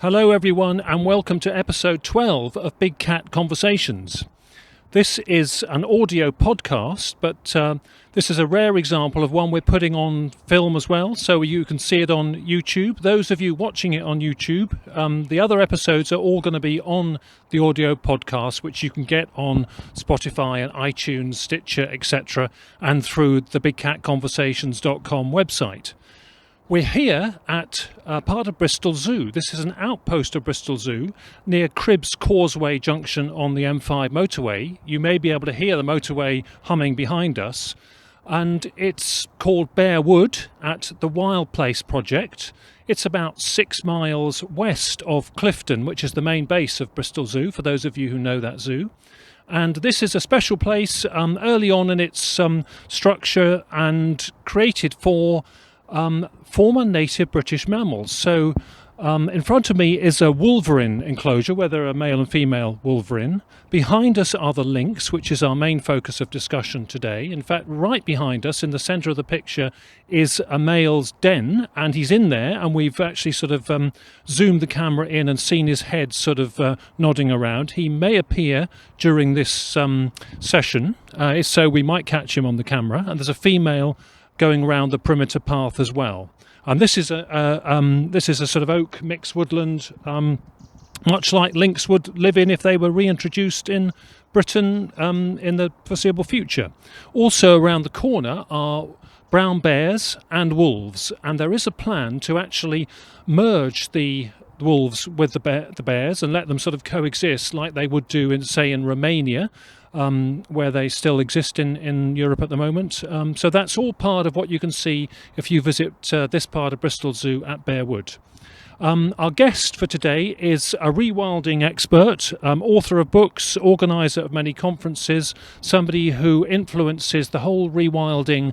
Hello everyone and welcome to episode 12 of Big Cat Conversations. This is an audio podcast, but this is a rare example of one we're putting on film as well, so you can see it on YouTube. Those of you watching it on YouTube, the other episodes are all going to be on the audio podcast, which you can get on Spotify and iTunes, Sticher, etc., and through the bigcatconversations.com website. We're here at part of Bristol Zoo. This is an outpost of Bristol Zoo near Cribbs Causeway Junction on the M5 motorway. You may be able to hear the motorway humming behind us. And it's called Bear Wood at the Wild Place project. It's about 6 miles west of Clifton, which is the main base of Bristol Zoo, for those of you who know that zoo. And this is a special place early on in its structure and created for former native British mammals. So in front of me is a Wolverine Enclosure where there are male and female wolverine. Behind us are the Lynx, which is our main focus of discussion today. In fact, right behind us in the centre of the picture is a male's den, and he's in there, and we've actually sort of zoomed the camera in and seen his head sort of nodding around. He may appear during this session, so we might catch him on the camera. And there's a female going around the perimeter path as well. And this is a sort of oak mixed woodland, much like Lynx would live in if they were reintroduced in Britain in the foreseeable future. Also around the corner are brown bears and wolves, and there is a plan to actually merge the wolves with the bears and let them sort of coexist like they would do in Romania, where they still exist in Europe at the moment. So that's all part of what you can see if you visit this part of Bristol Zoo at Bear Wood. Our guest for today is a rewilding expert, author of books, organiser of many conferences, somebody who influences the whole rewilding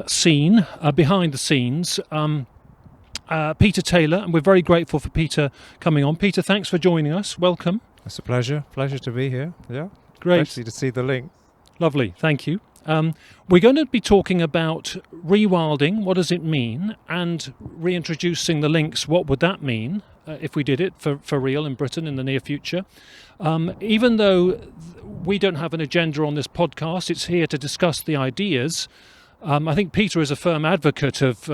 scene, behind the scenes. Peter Taylor, and we're very grateful for Peter coming on. Peter, thanks for joining us. Welcome. It's a pleasure to be here. Yeah. Great. Especially to see the link. Lovely, thank you. We're going to be talking about rewilding, what does it mean, and reintroducing the Lynx, what would that mean if we did it for real in Britain in the near future. Even though we don't have an agenda on this podcast, it's here to discuss the ideas. I think Peter is a firm advocate of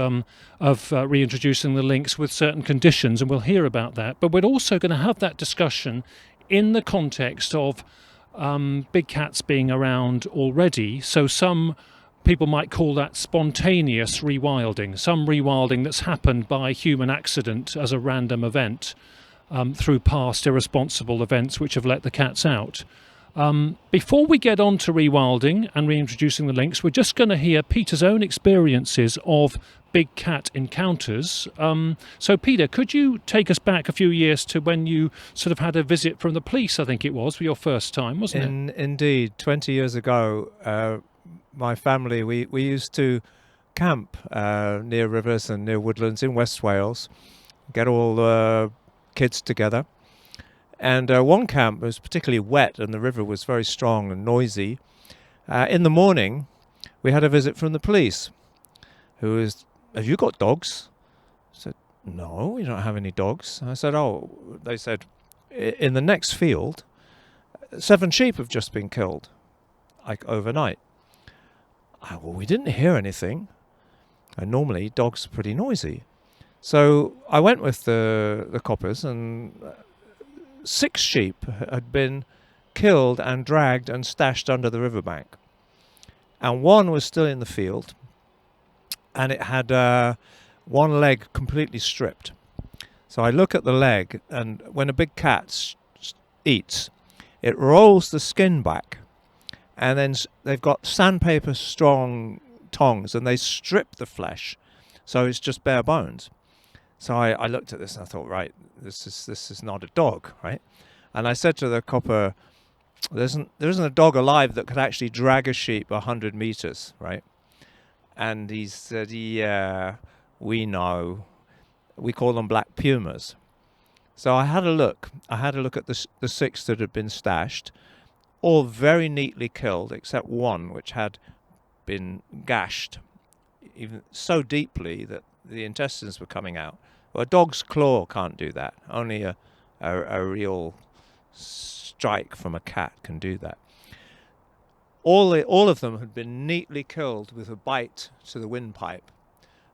reintroducing the Lynx with certain conditions, and we'll hear about that. But we're also going to have that discussion in the context of big cats being around already, so some people might call that spontaneous rewilding, some rewilding that's happened by human accident as a random event through past irresponsible events which have let the cats out. Before we get on to rewilding and reintroducing the Lynx, we're just going to hear Peter's own experiences of big cat encounters. So Peter, could you take us back a few years to when you sort of had a visit from the police, I think it was, for your first time, wasn't it? Indeed. 20 years ago, my family, we used to camp near rivers and near woodlands in West Wales, get all the kids together. And one camp was particularly wet and the river was very strong and noisy. In the morning, we had a visit from the police, who was, "Have you got dogs?" I said, "No, we don't have any dogs." I said, "Oh," they said, "in the next field, 7 sheep have just been killed, like overnight." Well, we didn't hear anything. And normally dogs are pretty noisy. So I went with the coppers, and 6 sheep had been killed and dragged and stashed under the riverbank. And one was still in the field, and it had one leg completely stripped. So I look at the leg, and when a big cat eats, it rolls the skin back, and then they've got sandpaper strong tongs, and they strip the flesh, so it's just bare bones. So I looked at this and I thought, right, this is not a dog, right? And I said to the copper, there isn't a dog alive that could actually drag a sheep 100 meters, right? And he said, "Yeah, we know. We call them black Pumas." So I had a look. I had a look at the 6 that had been stashed, all very neatly killed, except one which had been gashed, even so deeply that the intestines were coming out. Well, a dog's claw can't do that. Only a real strike from a cat can do that. All of them had been neatly killed with a bite to the windpipe.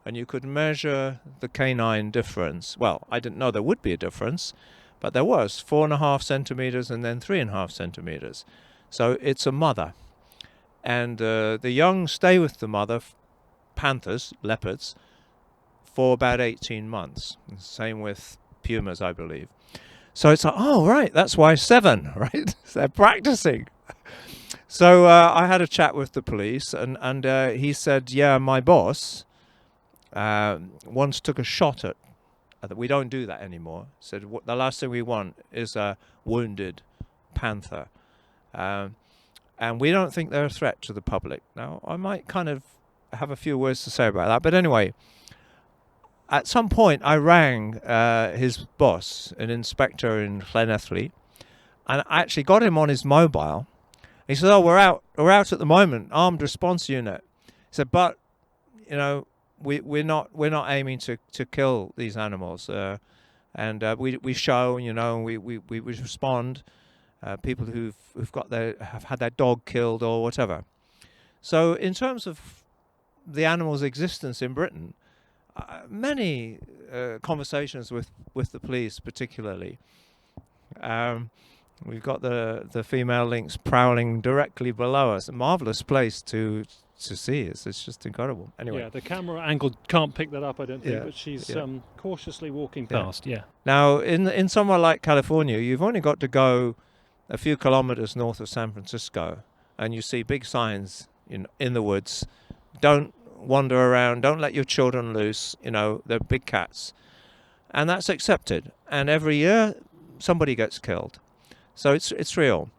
And you could measure the canine difference. Well, I didn't know there would be a difference, but there was 4.5 centimeters and then 3.5 centimeters. So it's a mother. And the young stay with the mother, panthers, leopards, for about 18 months. Same with pumas, I believe. So it's like, oh, right, that's why 7, right? They're practicing. So I had a chat with the police, and he said, yeah, my boss once took a shot at we don't do that anymore. Said the last thing we want is a wounded panther, and we don't think they're a threat to the public. Now I might kind of have a few words to say about that, but anyway, at some point I rang his boss, an inspector in Llanelli, and I actually got him on his mobile. He said, "Oh, we're out at the moment, armed response unit." He said, "But you know, we're not aiming to kill these animals, and we show, you know, we respond, people have had their dog killed or whatever." So in terms of the animal's existence in Britain, many conversations with the police, particularly. We've got the female lynx prowling directly below us. A marvelous place to see. It's just incredible. Anyway. Yeah, the camera angle can't pick that up, I don't think, but she's cautiously walking past. Yeah. Now, in somewhere like California, you've only got to go a few kilometers north of San Francisco, and you see big signs in the woods. Don't wander around. Don't let your children loose. You know, they're big cats, and that's accepted. And every year, somebody gets killed. So it's real.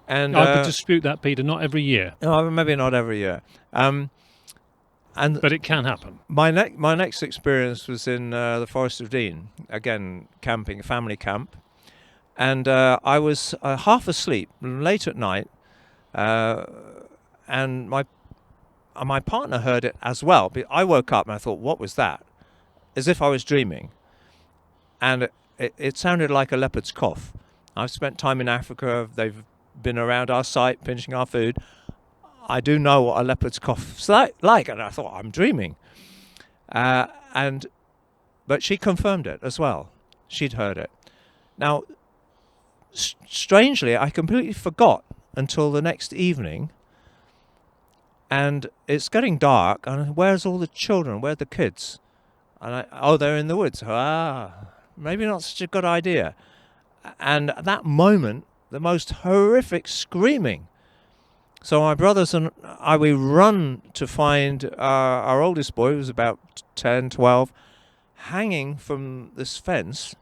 And I would dispute that, Peter. Not every year. No, maybe not every year. But it can happen. My next experience was in the Forest of Dean. Again, camping, family camp. And I was half asleep late at night, and my partner heard it as well. But I woke up and I thought, what was that? As if I was dreaming. And it sounded like a leopard's cough. I've spent time in Africa. They've been around our site, pinching our food. I do know what a leopard's cough's like, and I thought, I'm dreaming. But she confirmed it as well. She'd heard it. Now, strangely, I completely forgot until the next evening, and it's getting dark, and where's all the children? Where are the kids? And they're in the woods. Maybe not such a good idea. And at that moment, the most horrific screaming. So my brothers and I, we run to find our oldest boy, who was about 10, 12, hanging from this fence.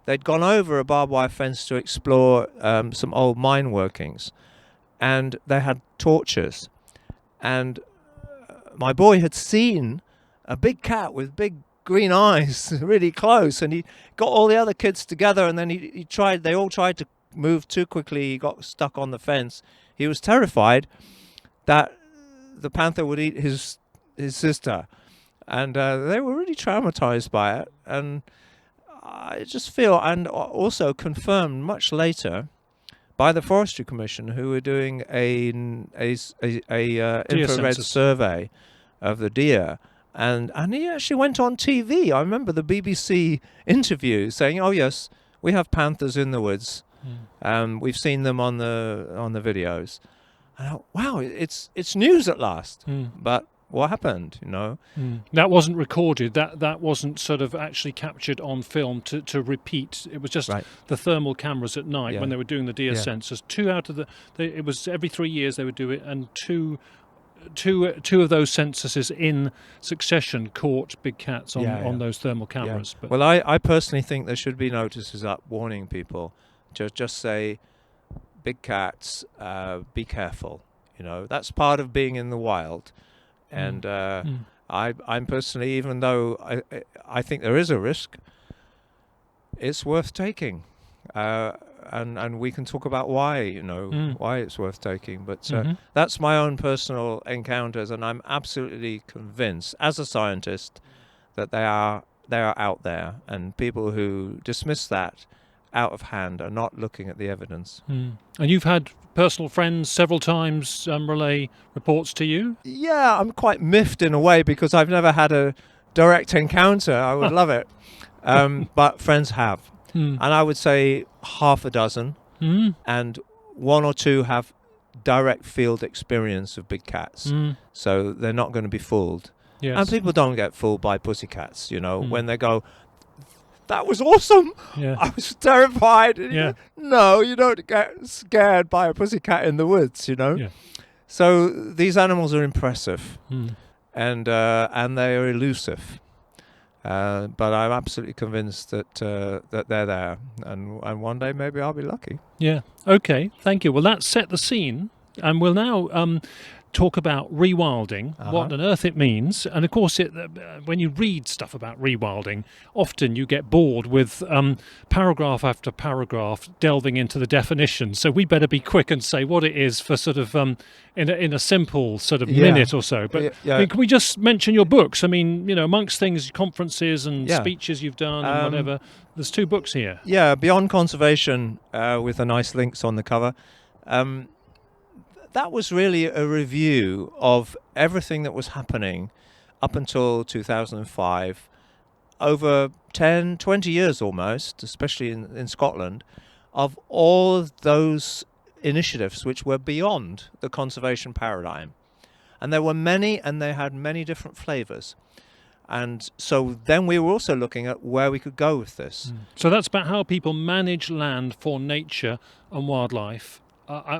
They'd gone over a barbed wire fence to explore some old mine workings, and they had torches. And my boy had seen a big cat with big green eyes really close, and he got all the other kids together, and then they all tried to move too quickly. He got stuck on the fence. He was terrified that the panther would eat his sister, and they were really traumatized by it. And I just feel, and also confirmed much later by the Forestry Commission, who were doing a infrared survey of the deer. And he actually went on TV. I remember the BBC interview saying, "Oh yes, we have panthers in the woods. We've seen them on the videos." And I thought, wow, it's news at last. But what happened? You know, that wasn't recorded. That wasn't sort of actually captured on film to repeat. It was just the thermal cameras at night when they were doing the deer census. It was every 3 years they would do it, and two of those censuses in succession caught big cats on those thermal cameras. But well, I personally think there should be notices up warning people to just say, big cats, be careful. You know, that's part of being in the wild. And I'm personally, even though I think there is a risk, it's worth taking. And we can talk about why, why it's worth taking. But that's my own personal encounters, and I'm absolutely convinced, as a scientist, that they are they are out there, and people who dismiss that out of hand are not looking at the evidence. And you've had personal friends several times relay reports to you? Yeah, I'm quite miffed in a way because I've never had a direct encounter. I would love it. But friends have. And I would say half a dozen, and one or two have direct field experience of big cats. So they're not going to be fooled. Yes. And people don't get fooled by pussycats, when they go, that was awesome. Yeah. I was terrified. And Yeah. No, you don't get scared by a pussycat in the woods, Yeah. So these animals are impressive, and they are elusive. But I'm absolutely convinced that they're there, and one day maybe I'll be lucky. Yeah. Okay. Thank you. Well, that set the scene, and we'll now talk about rewilding, what on earth it means. And of course, when you read stuff about rewilding, often you get bored with paragraph after paragraph delving into the definition. So we better be quick and say what it is for sort of in a simple sort of minute or so. But I mean, can we just mention your books? I mean, amongst things, conferences and speeches you've done and whatever. There's 2 books here. Yeah, Beyond Conservation with a nice Lynx on the cover. That was really a review of everything that was happening up until 2005, over 10, 20 years almost, especially in Scotland, of all of those initiatives which were beyond the conservation paradigm. And there were many, and they had many different flavours. And so then we were also looking at where we could go with this. So that's about how people manage land for nature and wildlife.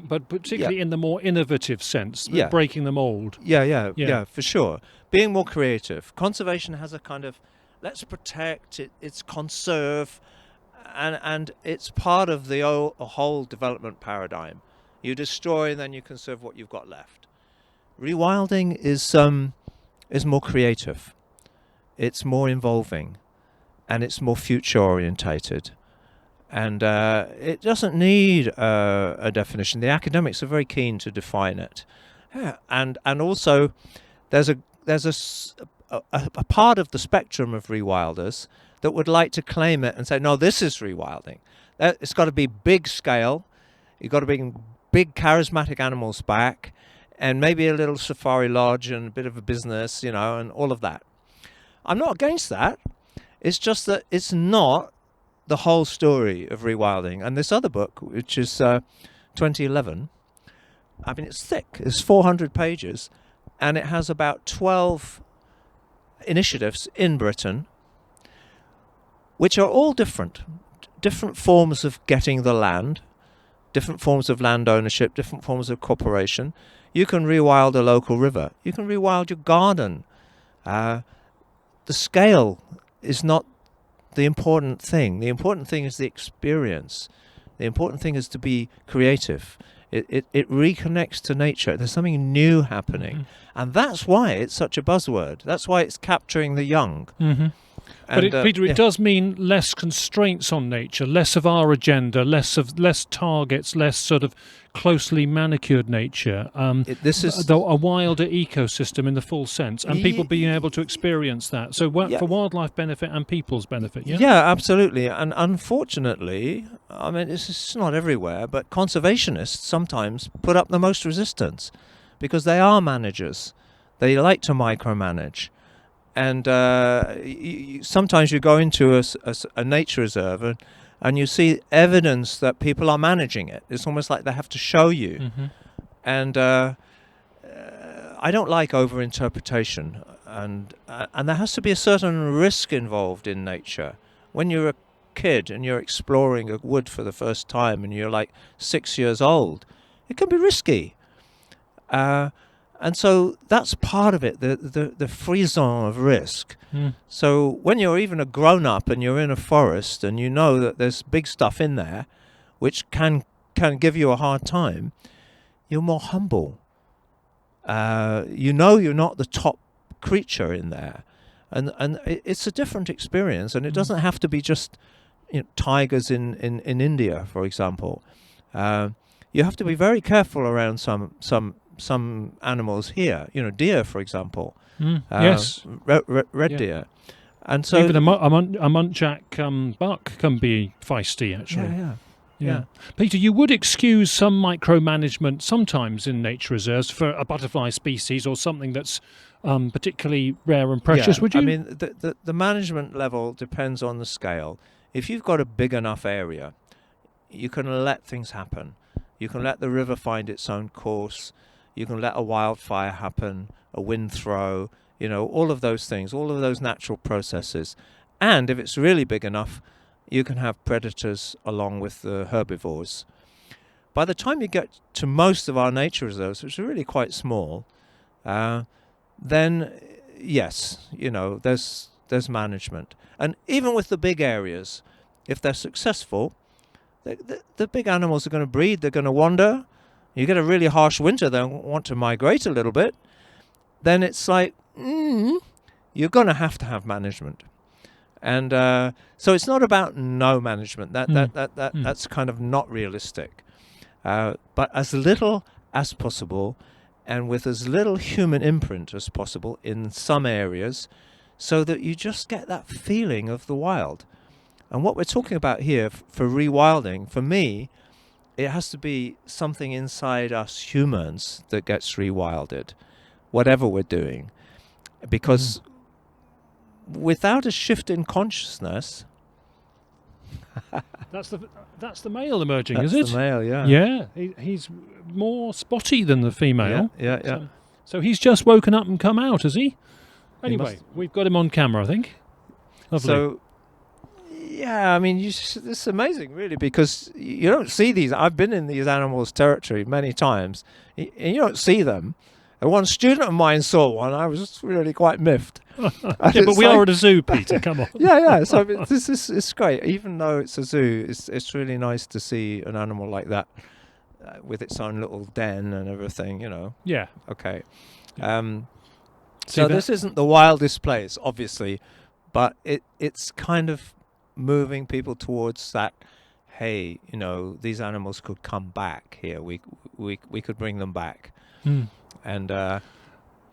But particularly in the more innovative sense, breaking the mould. Yeah, for sure. Being more creative. Conservation has a kind of, let's protect, it's conserve, and it's part of the whole development paradigm. You destroy, and then you conserve what you've got left. Rewilding is more creative. It's more involving, and it's more future orientated. And it doesn't need a definition. The academics are very keen to define it. Yeah. And also, there's a part of the spectrum of rewilders that would like to claim it and say, no, this is rewilding. It's got to be big scale. You've got to bring big charismatic animals back, and maybe a little safari lodge and a bit of a business, and all of that. I'm not against that. It's just that it's not the whole story of rewilding. And this other book, which is 2011, I mean, it's thick. It's 400 pages, and it has about 12 initiatives in Britain, which are all different forms of getting the land, different forms of land ownership, different forms of cooperation. You can rewild a local river. You can rewild your garden. The scale is not the important thing. The important thing is the experience. The important thing is to be creative. It reconnects to nature. There's something new happening. And that's why it's such a buzzword. That's why it's capturing the young. But Peter, it does mean less constraints on nature, less of our agenda, less targets, less sort of closely manicured nature. This is a wilder ecosystem in the full sense, and people being able to experience that. So for wildlife benefit and people's benefit. Yeah, absolutely. And unfortunately, I mean, it's not everywhere, but conservationists sometimes put up the most resistance because they are managers. They like to micromanage. And sometimes you go into a nature reserve and you see evidence that people are managing it. It's almost like they have to show you. And I don't like over-interpretation. And there has to be a certain risk involved in nature. When you're a kid and you're exploring a wood for the first time and you're like 6 years old, it can be risky. And so that's part of it, the frisson of risk. So when you're even a grown-up and you're in a forest and you know that there's big stuff in there which can give you a hard time, you're more humble. You're not the top creature in there. And it's a different experience, and it doesn't have to be just tigers in India, for example. You have to be very careful around some animals here, deer, for example. Yes. Red deer. And so even a muntjac buck can be feisty, actually. Yeah. Peter, you would excuse some micromanagement sometimes in nature reserves for a butterfly species or something that's particularly rare and precious, would you? I mean, the management level depends on the scale. If you've got a big enough area, you can let things happen. You can let the river find its own course. You can let a wildfire happen, a wind throw, all of those things, all of those natural processes. And if it's really big enough, you can have predators along with the herbivores. By the time you get to most of our nature reserves, which are really quite small, then yes, there's management. And even with the big areas, if they're successful, the big animals are going to breed, they're going to wander. You get a really harsh winter, they'll want to migrate a little bit. Then it's like, you're going to have management. And so it's not about no management. That's kind of not realistic. But as little as possible, and with as little human imprint as possible in some areas, so that you just get that feeling of the wild. And what we're talking about here for rewilding, for me, it has to be something inside us humans that gets rewilded, whatever we're doing. Because without a shift in consciousness... That's the male emerging, That's is it? the male, yeah. Yeah, he's more spotty than the female. Yeah. So he's just woken up and come out, has he? Anyway, we've got him on camera, I think. Lovely. So, yeah, I mean, it's amazing, really, because you don't see these. I've been in these animals' territory many times, and you don't see them. And one student of mine saw one. I was really quite miffed. Yeah, but we are at a zoo, Peter. Come on. Yeah. So I mean, it's great. Even though it's a zoo, it's really nice to see an animal like that with its own little den and everything. Yeah. Okay. So this isn't the wildest place, obviously, but it's kind of moving people towards that. Hey, these animals could come back here. We could bring them back. And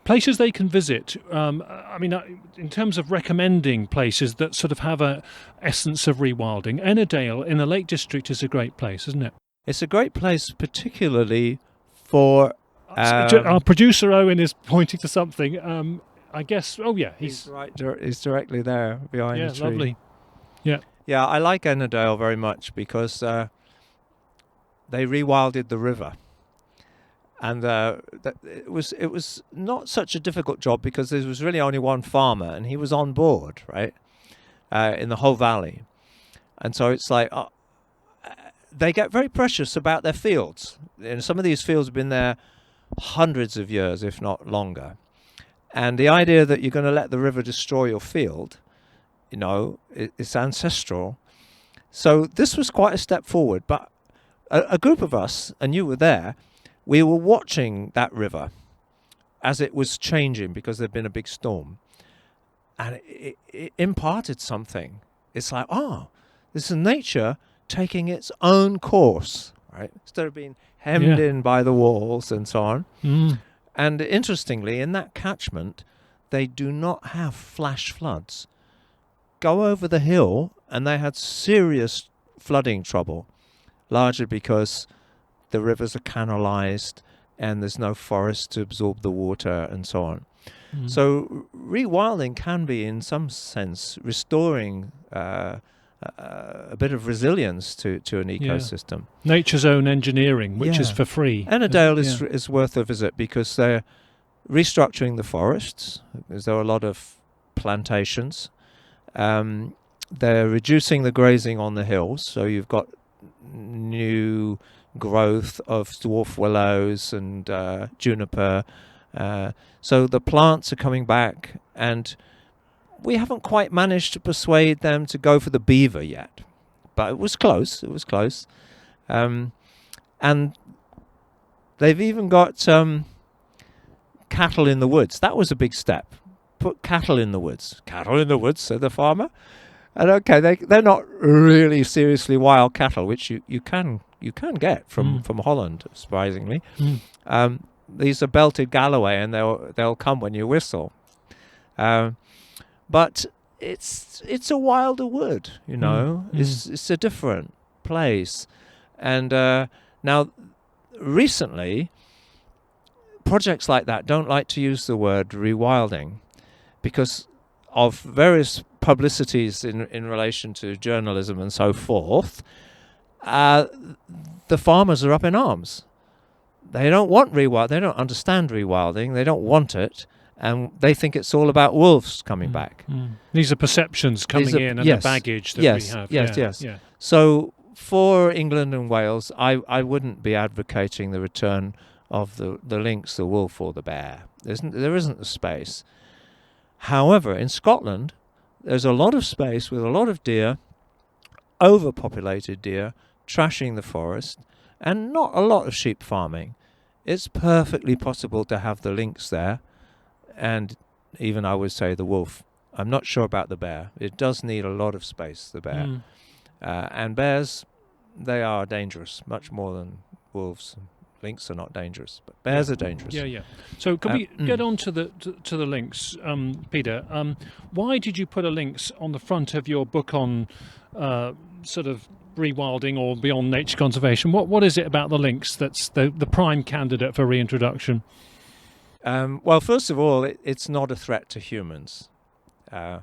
places they can visit. I mean, in terms of recommending places that sort of have a essence of rewilding, Ennerdale in the Lake District is a great place, isn't it? It's a great place, particularly for... our producer Owen is pointing to something. I guess. Oh yeah, he's right. He's directly there behind the tree. Yeah, lovely. Yeah, I like Ennerdale very much because they rewilded the river. And it was not such a difficult job because there was really only one farmer and he was on board, right, in the whole valley. And so it's like they get very precious about their fields. And some of these fields have been there hundreds of years, if not longer. And the idea that you're going to let the river destroy your field, it's ancestral. So this was quite a step forward. But a group of us, and you were there, we were watching that river as it was changing because there'd been a big storm. And it imparted something. It's like, this is nature taking its own course, right? Instead of being hemmed in by the walls and so on. And interestingly, in that catchment, they do not have flash floods. Go over the hill, and they had serious flooding trouble, largely because the rivers are canalized and there's no forest to absorb the water and so on. So rewilding can be, in some sense, restoring a bit of resilience to an ecosystem. Nature's own engineering, which is for free. Ennerdale is worth a visit because they're restructuring the forests. There are a lot of plantations. They're reducing the grazing on the hills, so you've got new growth of dwarf willows and juniper. So the plants are coming back, and we haven't quite managed to persuade them to go for the beaver yet, but it was close. And they've even got cattle in the woods. That was a big step. Put cattle in the woods. Cattle in the woods, said the farmer. And okay, they're not really seriously wild cattle, which you can get from Holland, surprisingly. These are belted Galloway, and they'll come when you whistle. But it's a wilder wood, you know. It's a different place. And now, recently, projects like that don't like to use the word rewilding because of various publicities in relation to journalism and so forth. The farmers are up in arms. They don't want rewild. They don't understand rewilding. They don't want it. And they think it's all about wolves coming back. These are perceptions coming in and the baggage that we have. Yes. So for England and Wales, I wouldn't be advocating the return of the lynx, the wolf, or the bear. There isn't the space. However, in Scotland, there's a lot of space with a lot of deer, overpopulated deer, trashing the forest, and not a lot of sheep farming. It's perfectly possible to have the lynx there, and even I would say the wolf. I'm not sure about the bear. It does need a lot of space, the bear. And bears, they are dangerous, much more than wolves. Lynx are not dangerous, but bears are dangerous. Yeah. So can we get on to the lynx, Peter? Why did you put a lynx on the front of your book on sort of rewilding or beyond nature conservation? What is it about the lynx that's the prime candidate for reintroduction? Well, first of all, it's not a threat to humans, so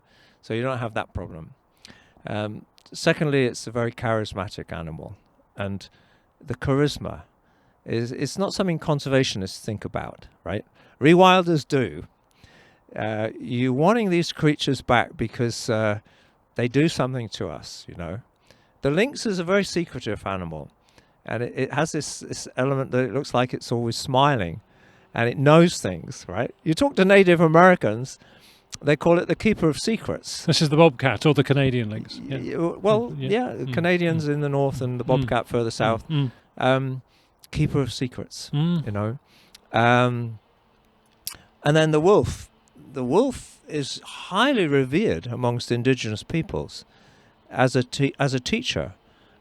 you don't have that problem. Secondly, it's a very charismatic animal, and the charisma it's not something conservationists think about, right? Rewilders do. You're wanting these creatures back because they do something to us, you know. The lynx is a very secretive animal, and it has this element that it looks like it's always smiling, and it knows things, right? You talk to Native Americans, they call it the keeper of secrets. This is the bobcat or the Canadian lynx. Canadians in the north and the bobcat further south. Keeper of secrets, you know. And then the wolf. The wolf is highly revered amongst indigenous peoples as a teacher.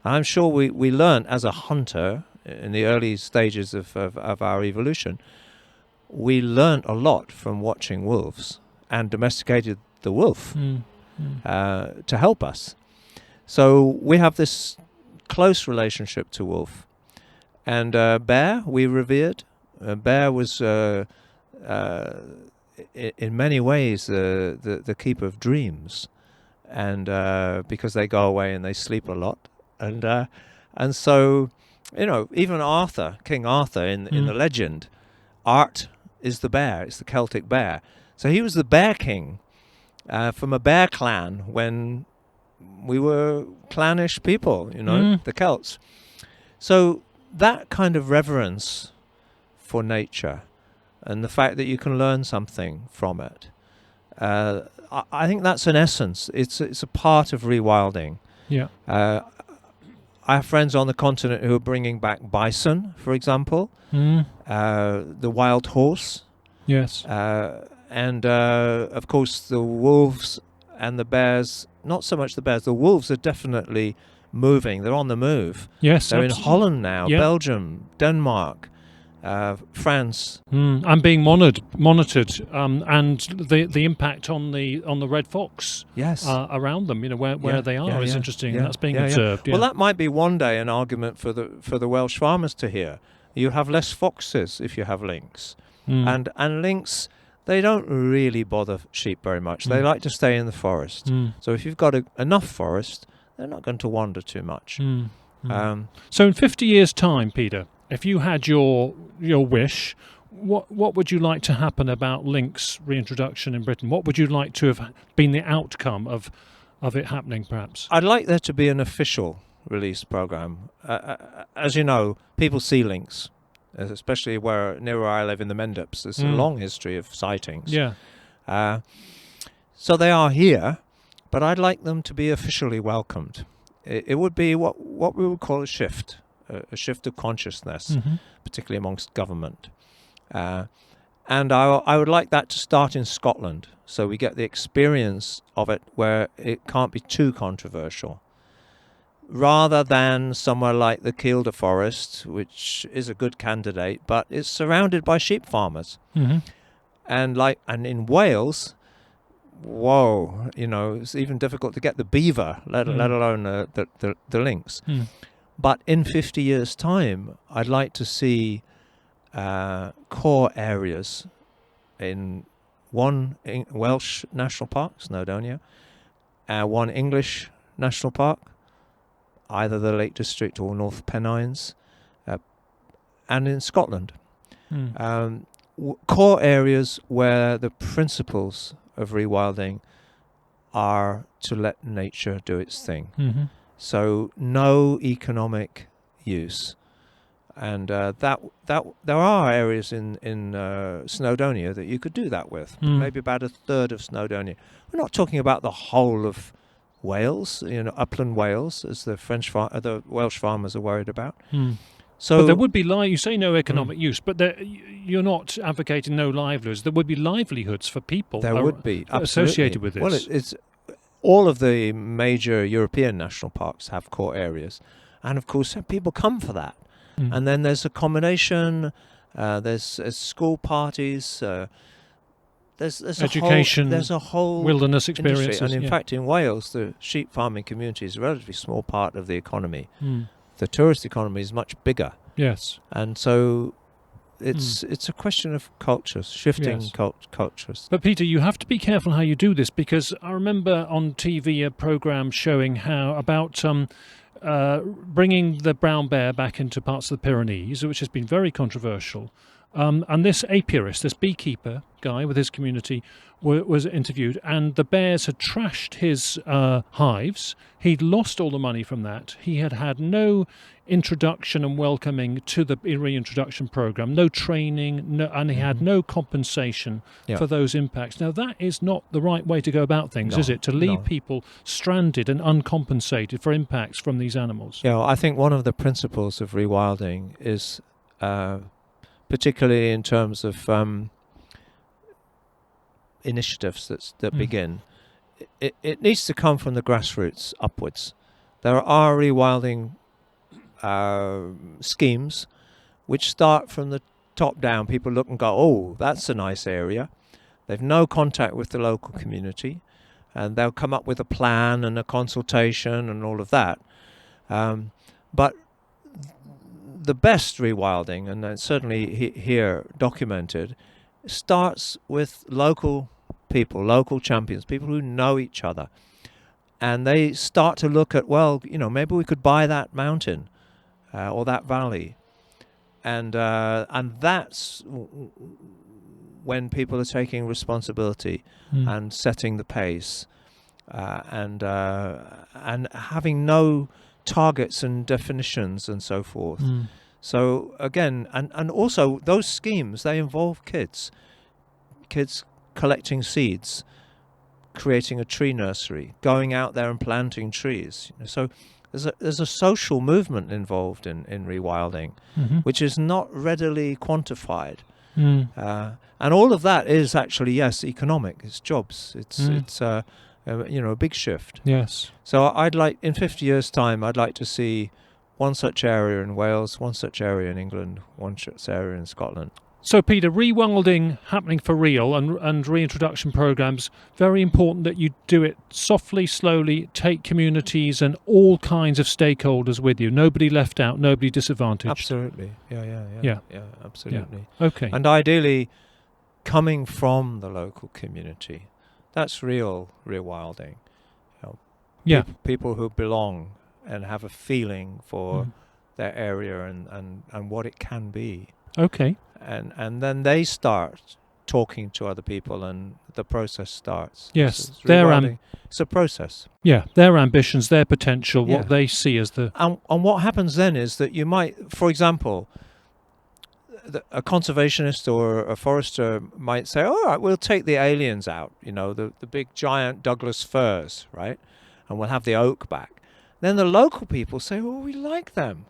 I'm sure we learned as a hunter in the early stages of our evolution. We learned a lot from watching wolves and domesticated the wolf to help us. So we have this close relationship to wolf. And bear, we revered. Bear was, in many ways, the keeper of dreams, and because they go away and they sleep a lot, and so, you know, even Arthur, King Arthur, in the legend, Art is the bear. It's the Celtic bear. So he was the bear king from a bear clan when we were clannish people, you know, the Celts. So that kind of reverence for nature and the fact that you can learn something from it, I think that's an essence. It's a part of rewilding. Yeah. I have friends on the continent who are bringing back bison, for example, the wild horse. Yes. And of course the wolves and the bears, not so much the bears, the wolves are definitely moving. They're on the move. Yes, they're in Holland now, Belgium, Denmark, France. And being monitored, and the impact on the red fox. Yes, around them. You know where they are is interesting. And that's being observed. Well, that might be one day an argument for the Welsh farmers to hear. You have less foxes if you have lynx, and lynx. They don't really bother sheep very much. They like to stay in the forest. So if you've got enough forest, they're not going to wander too much. So in 50 years' time, Peter, if you had your wish, what would you like to happen about lynx reintroduction in Britain? What would you like to have been the outcome of it happening, perhaps? I'd like there to be an official release program. As you know, people see lynx, especially near where I live in the Mendips. There's a long history of sightings. Yeah. So they are here, but I'd like them to be officially welcomed. It would be what we would call a shift of consciousness, particularly amongst government. And I would like that to start in Scotland, so we get the experience of it where it can't be too controversial, rather than somewhere like the Kielder Forest, which is a good candidate, but it's surrounded by sheep farmers. And in Wales, whoa, it's even difficult to get the beaver, let alone the lynx. But in 50 years' time, I'd like to see core areas in one Welsh National Park, Snowdonia, one English National Park, either the Lake District or North Pennines, and in Scotland. Core areas where the principles of rewilding are to let nature do its thing. So no economic use. And that there are areas in Snowdonia that you could do that with. Maybe about a third of Snowdonia. We're not talking about the whole of Wales, upland Wales, as the Welsh farmers are worried about. So, but there would be, you say no economic use, but you're not advocating no livelihoods. There would be livelihoods for people. There would be associated with this. Well, it's all of the major European national parks have core areas, and of course people come for that. And then there's accommodation, there's school parties, there's education, there's a whole wilderness experiences. And in fact, in Wales, the sheep farming community is a relatively small part of the economy. The tourist economy is much bigger. Yes. And so it's a question of cultures, shifting cultures. But Peter, you have to be careful how you do this, because I remember on TV a program showing how about bringing the brown bear back into parts of the Pyrenees, which has been very controversial. And this apiarist, this beekeeper guy with his community, was interviewed, and the bears had trashed his hives. He'd lost all the money from that. He had had no introduction and welcoming to the reintroduction program, no training, and he had no compensation for those impacts. Now, that is not the right way to go about things, is it? To leave people stranded and uncompensated for impacts from these animals. Yeah, I think one of the principles of rewilding is, particularly in terms of initiatives that begin, it needs to come from the grassroots upwards. There are rewilding schemes which start from the top down. People look and go, oh, that's a nice area. They've no contact with the local community, and they'll come up with a plan and a consultation and all of that. But the best rewilding, and that's certainly here documented, starts with local people, local champions, people who know each other. And they start to look at, well, maybe we could buy that mountain or that valley. And that's when people are taking responsibility and setting the pace and having no targets and definitions and so forth. So again, and also those schemes, they involve kids collecting seeds, creating a tree nursery, going out there and planting trees. So there's a social movement involved in rewilding, which is not readily quantified. And all of that is actually, yes, economic. It's jobs. It's a big shift. Yes. So I'd like, in 50 years' time, I'd like to see one such area in Wales, one such area in England, one such area in Scotland. So, Peter, rewilding happening for real and reintroduction programs, very important that you do it softly, slowly, take communities and all kinds of stakeholders with you. Nobody left out, nobody disadvantaged. Absolutely. Yeah, absolutely. Yeah. Okay. And ideally, coming from the local community. That's real rewilding. People who belong and have a feeling for their area and what it can be. Okay. And then they start talking to other people and the process starts. Yes. It's a process. Yeah, their ambitions, their potential, what they see as the... And what happens then is that you might, for example, a conservationist or a forester might say, all right, we'll take the aliens out, the big giant Douglas firs, right? And we'll have the oak back. Then the local people say, well, we like them.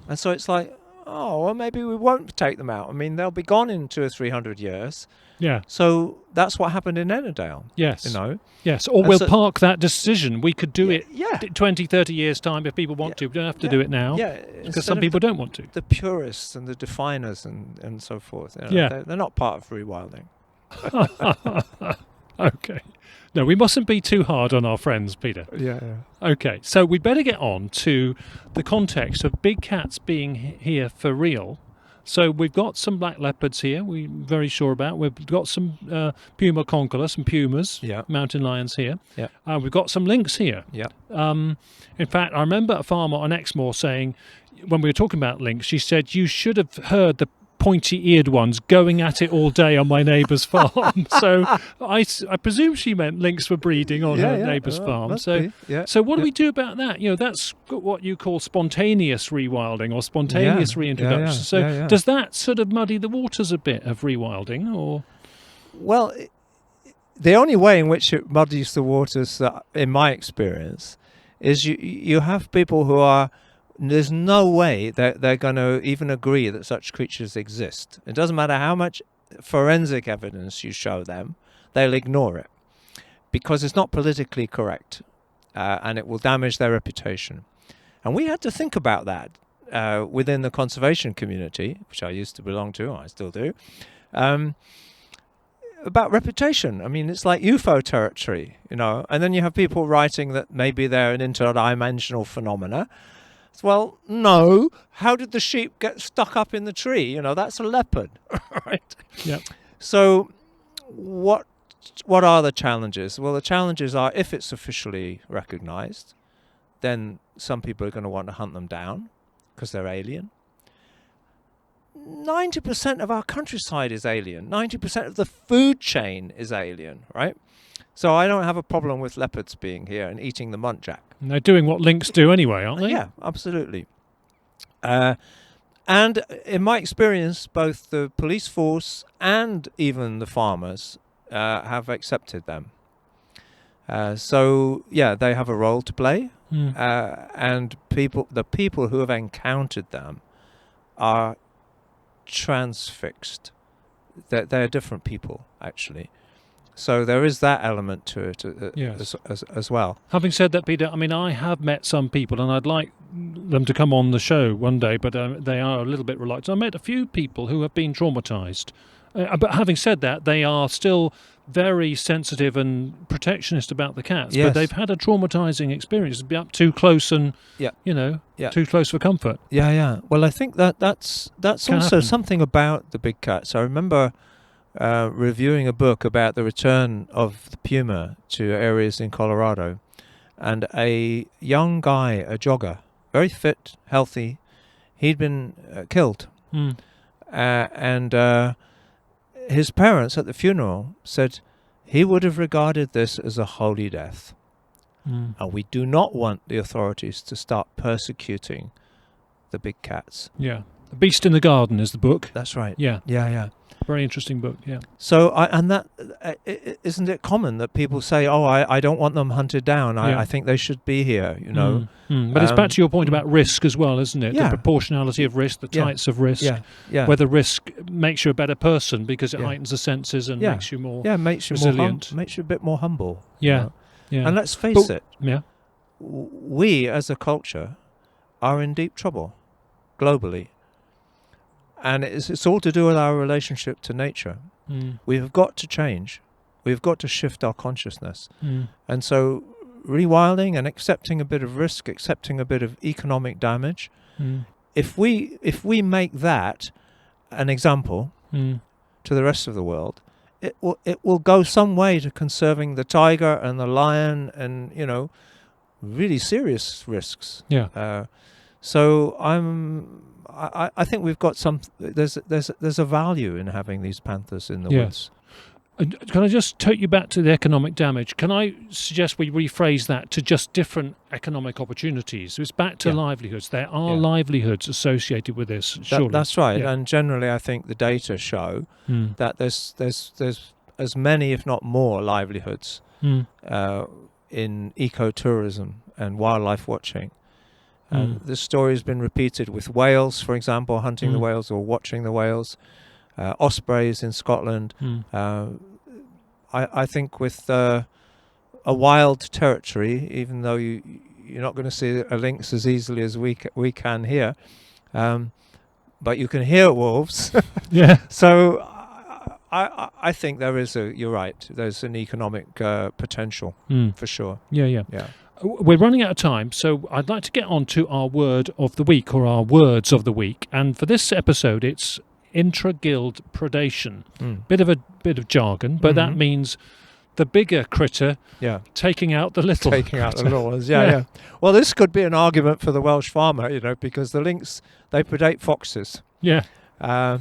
And so it's like, oh, well, maybe we won't take them out. I mean, they'll be gone in 200 or 300 years. Yeah. So that's what happened in Ennerdale. Yes. Yes. Or we'll park that decision. We could do it 20, 30 years' time if people want to. We don't have to do it now. Yeah. Because some people don't want to. The purists and the definers and so forth. They're not part of rewilding. Okay. No, we mustn't be too hard on our friends, Peter. Yeah. Okay, so we better get on to the context of big cats being here for real. So we've got some black leopards here, we're very sure about. We've got some Puma concolor, some pumas, Yeah. mountain lions here. Yeah. We've got some lynx here. Yeah. In fact, I remember a farmer on Exmoor saying, when we were talking about lynx, she said, you should have heard the pointy-eared ones going at it all day on my neighbour's farm. So I presume she meant lynx were breeding on her neighbour's farm. So what do we do about that? That's what you call spontaneous rewilding or spontaneous reintroduction. Does that sort of muddy the waters a bit of rewilding? Or Well, the only way in which it muddies the waters, in my experience, is you have people who are, there's no way that they're going to even agree that such creatures exist. It doesn't matter how much forensic evidence you show them, they'll ignore it because it's not politically correct and it will damage their reputation. And we had to think about that within the conservation community, which I used to belong to, I still do, about reputation. I mean, it's like UFO territory, and then you have people writing that maybe they're an interdimensional phenomena. Well, no. How did the sheep get stuck up in the tree? That's a leopard, right? Yeah. So what are the challenges? Well, the challenges are, if it's officially recognized, then some people are going to want to hunt them down because they're alien. 90% of our countryside is alien. 90% of the food chain is alien, right? So I don't have a problem with leopards being here and eating the muntjac. And they're doing what lynx do anyway, aren't they? Yeah, absolutely. And in my experience, both the police force and even the farmers have accepted them. So, they have a role to play. And the people who have encountered them are transfixed. They're different people, actually. So there is that element to it as well. Having said that, Peter, I mean, I have met some people, and I'd like them to come on the show one day, but they are a little bit reluctant. I met a few people who have been traumatised. But having said that, they are still very sensitive and protectionist about the cats. Yes. But they've had a traumatising experience, be up too close and, too close for comfort. Yeah. Well, I think that's also happen. something about the big cats. I remember reviewing a book about the return of the puma to areas in Colorado, and a young guy, a jogger, very fit, healthy, he'd been killed. And his parents at the funeral said he would have regarded this as a holy death. And we do not want the authorities to start persecuting the big cats. Yeah. The Beast in the Garden is the book. That's right. Yeah. Yeah. Very interesting book, yeah. So, isn't it common that people say, "Oh, I don't want them hunted down. I think they should be here." But it's back to your point about risk as well, isn't it? Yeah. The proportionality of risk, the types of risk. Yeah. Whether risk makes you a better person because it heightens the senses and makes you more makes you resilient. Makes you a bit more humble. Yeah. And let's face it. Yeah. We as a culture are in deep trouble globally. And it's all to do with our relationship to nature. We have got to change. We've got to shift our consciousness. And so rewilding and accepting a bit of risk, accepting a bit of economic damage, if we make that an example to the rest of the world, it will go some way to conserving the tiger and the lion and, really serious risks. Yeah. So I think we've got there's a value in having these panthers in the woods. Can I just take you back to the economic damage? Can I suggest we rephrase that to just different economic opportunities? So it's back to livelihoods. There are livelihoods associated with this, surely. That's right. Yeah. And generally, I think the data show that there's as many, if not more, livelihoods in ecotourism and wildlife watching. This story has been repeated with whales, for example, hunting the whales or watching the whales, ospreys in Scotland. I think with a wild territory, even though you're not going to see a lynx as easily as we can here, but you can hear wolves. Yeah. So I think there is you're right. There's an economic potential for sure. Yeah. Yeah. We're running out of time, so I'd like to get on to our word of the week, or our words of the week. And for this episode, it's Intra-guild predation. Bit of jargon, but that means the bigger critter taking out the little. Taking out the little ones, yeah. Well, this could be an argument for the Welsh farmer, because the lynx, they predate foxes. Yeah. But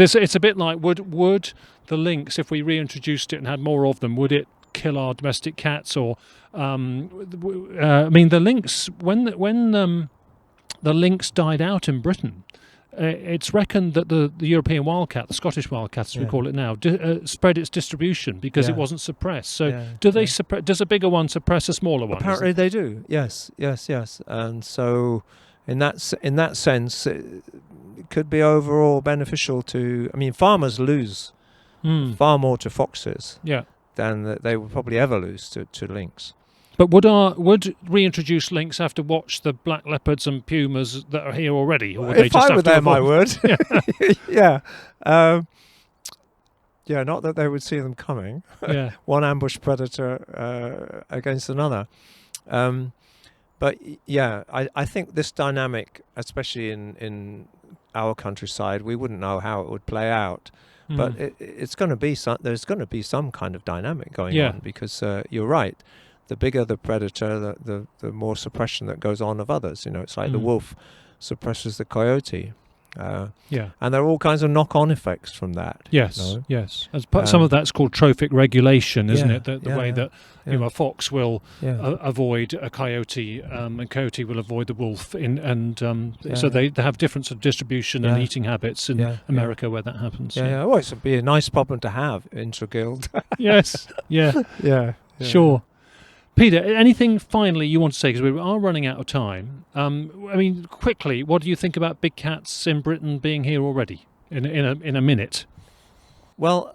it's a bit like, would the lynx, if we reintroduced it and had more of them, would it kill our domestic cats? Or I mean, the lynx, when the lynx died out in Britain, it's reckoned that the European wildcat, the Scottish wildcat as we call it now, spread its distribution because it wasn't suppressed. So does a bigger one suppress a smaller one? Apparently they do. Yes. And so in that sense, it could be overall beneficial to. I mean, farmers lose far more to foxes than they would probably ever lose to lynx. But would reintroduced lynx have to watch the black leopards and pumas that are here already, or would they just I were have to there, avoid? my word. Not that they would see them coming. One ambush predator against another. But I think this dynamic, especially in our countryside, we wouldn't know how it would play out. But it's going to be there's going to be some kind of dynamic going on, because you're right. The bigger the predator, the more suppression that goes on of others. It's like the wolf suppresses the coyote. And there are all kinds of knock-on effects from that. Yes. Some of that's called trophic regulation, isn't it? The way that a fox will avoid a coyote, and coyote will avoid the wolf. So they have different sort of distribution and eating habits in America where that happens. Well, it would be a nice problem to have, intra-guild. Yes. Yeah. Sure. Peter, anything finally you want to say, because we are running out of time? I mean, quickly, what do you think about big cats in Britain being here already in a minute? Well,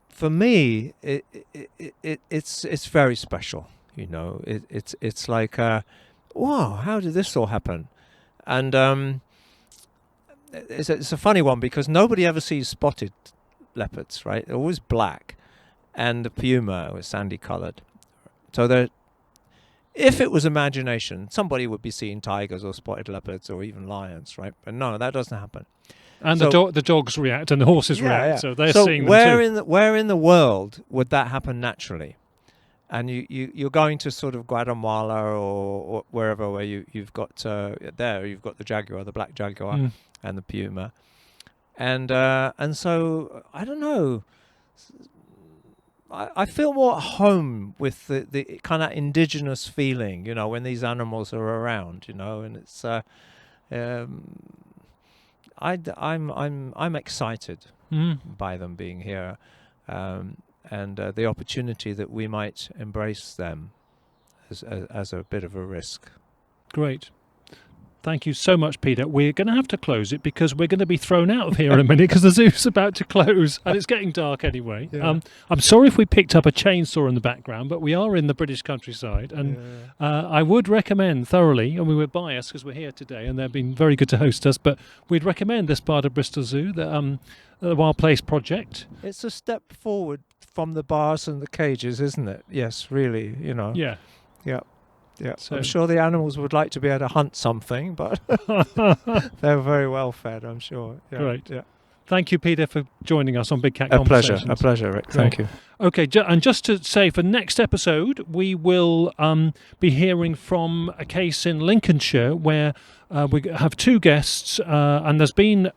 for me, it's very special. It's like, wow, how did this all happen? And it's a funny one, because nobody ever sees spotted leopards, right? They're always black, and the puma was sandy coloured. So if it was imagination, somebody would be seeing tigers or spotted leopards or even lions, right? But no, that doesn't happen. And the dogs react and the horses react, so they're seeing them too. Where in the world would that happen naturally? And you're going to sort of Guatemala or wherever where you've got the jaguar, the black jaguar, and the puma, and so I don't know. I feel more at home with the kind of indigenous feeling, when these animals are around, and it's I'm excited by them being here, and the opportunity that we might embrace them as a bit of a risk. Great. Thank you so much, Peter. We're going to have to close it because we're going to be thrown out of here in a minute because the zoo's about to close and it's getting dark anyway. I'm sorry if we picked up a chainsaw in the background, but we are in the British countryside, and I would recommend thoroughly, and we were biased because we're here today and they've been very good to host us, but we'd recommend this part of Bristol Zoo, the Wild Place Project. It's a step forward from the bars and the cages, isn't it? Yes, really, Yeah, so I'm sure the animals would like to be able to hunt something, but they're very well fed, I'm sure. Great. Thank you, Peter, for joining us on Big Cat Conversations. A pleasure, Rick. Thank you. Okay, and just to say, for next episode, we will be hearing from a case in Lincolnshire where we have two guests, and there's been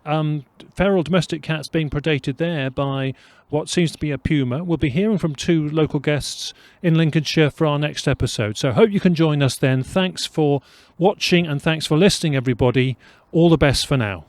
feral domestic cats being predated there by what seems to be a puma. We'll be hearing from two local guests in Lincolnshire for our next episode. So hope you can join us then. Thanks for watching and thanks for listening, everybody. All the best for now.